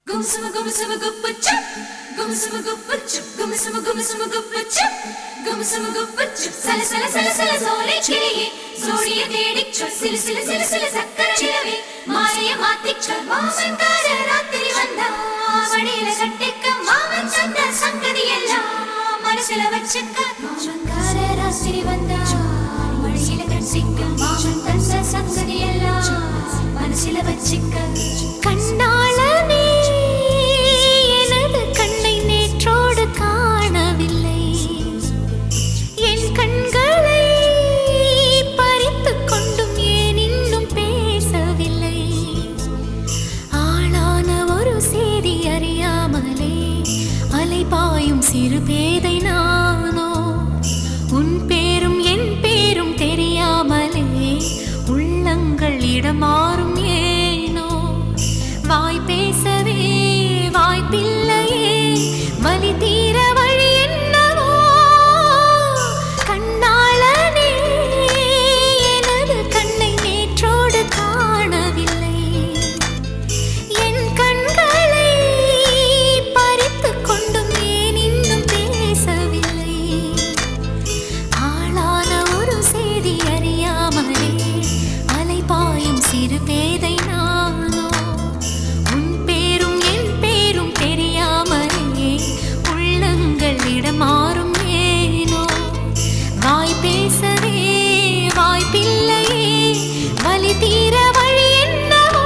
Gumusuma gumusuma gupuchup, gumusuma gupuchup, gumusuma gumusuma gupuchup, gumusuma gupuchup. Sala sala sala sala zole chiliye, zodiye dedichcho, sila sila sila sila sakkara chilave, maariya maathichcho, maamankara rathiri vanda, vadiyila kattikka maaman tanda sangadiyella, manasila vachikka, maamankara rathiri vanda, vadiyila kattikka maaman tanda sangadiyella, manasila vachikka. கண்ணாளனே எனது கண்ணை நேற்றோடு காணவில்லை, என் கண்களை பறித்துக் கொண்டும் ஏன் இன்னும் பேசவில்லை, ஆளான ஒரு செய்தி அறியாமலே அலைபாயும் சிறு பேதை நானோ, உன் பேரும் என் பேரும் தெரியாமலே உள்ளங்கள் இடமாறும் வாய் பேசவே வாய்ப்பில்லையே, வலி தீர வழி என்னவோ, கண்ணாளனே எனது கண்ணை நேற்றோடு காணவில்லை, என் கண்களை பறித்துக் கொண்டும் ஏன் இன்னும் பேசவில்லை, ஆளான ஒரு செய்தி அறியாமலே அலைபாயும் சிறு பேதை நானோ, மாறும் ஏனோ, வாய் பேசவே வாய்ப்பில்லையே, வலி தீர வழி என்னவோ.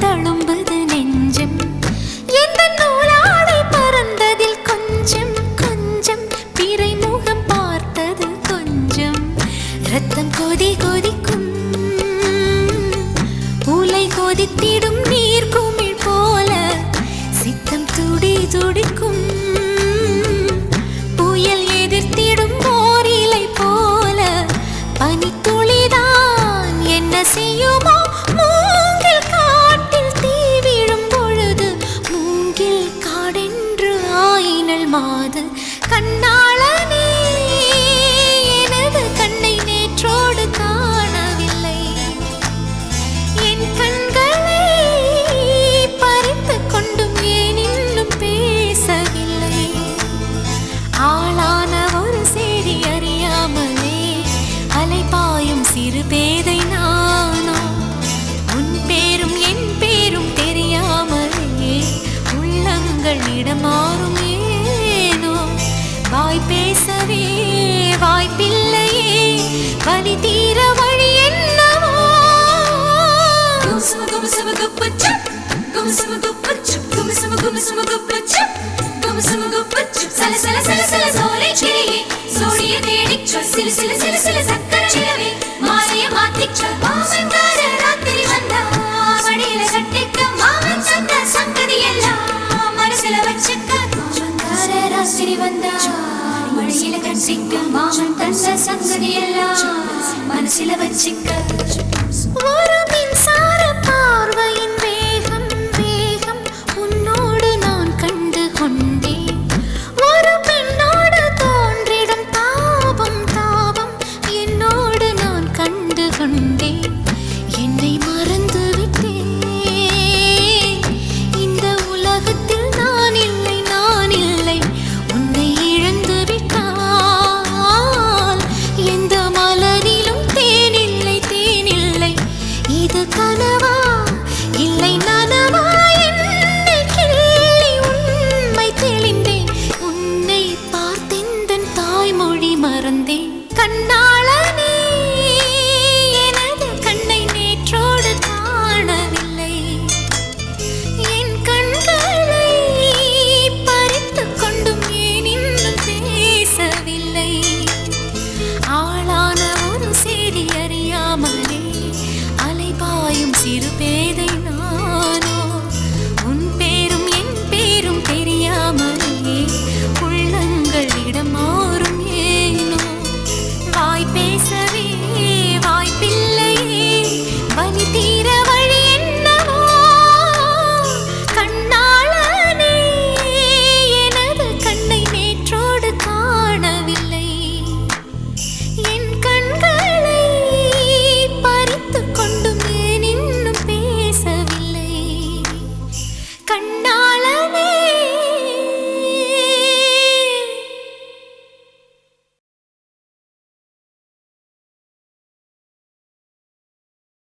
தழும்புது நெஞ்சம், எந்த நூலாடை பறந்ததில் கொஞ்சம் கொஞ்சம் பிறை முகம் பார்த்தது கொஞ்சம், ரத்தம் கொதி கொதிக்கும் உலை கொதித்திடும் நீர் குமிழ் போல, சித்தம் துடி துடிக்கும் புயல் எதிர்த்திடும் ஓரிலை போல, பனித்துளிதான் என்ன செய்யுமோ, மாது. கண்ணாளனே எனது கண்ணை நேற்றோடு காணவில்லை, என் கண்களை பறித்துக் கொண்டும் ஏன் இன்னும் பேசவில்லை, ஆளான ஒரு செய்தி அறியாமலே அலைபாயும் சிறு பேதை நானோ, உன் பேரும் என் பேரும் தெரியாமலே உள்ளங்கள் இடமாறும் வாய் பேசவே வாய்ப்பில்லையே, வலி தீர வழி என்னவோ. குமுசும குமுசும குப்புச்சுப், குமுசும குப்புச்சுப், குமுசும குமுசும குப்புச்சுப், குமுசும குப்புச்சுப். சல சல சல சல சோலை கிளியே, சோடிய தேடிச்சோ, சில சில சில சில சக்கர நிலவே, மாலைய மாத்திச்சோ, மாமன்கார ராத்திரி வந்தா, வடியில கட்டிக்க மாமன் சந்த சங்கதி எல்லாம் மனசுல வச்சுக்க, மாமன்கார ராத்திரி வந்தா, வடியில கட்டிக்க மாமன் தந்த சங்கதி எல்லாம் மனசுல வச்சுக்க.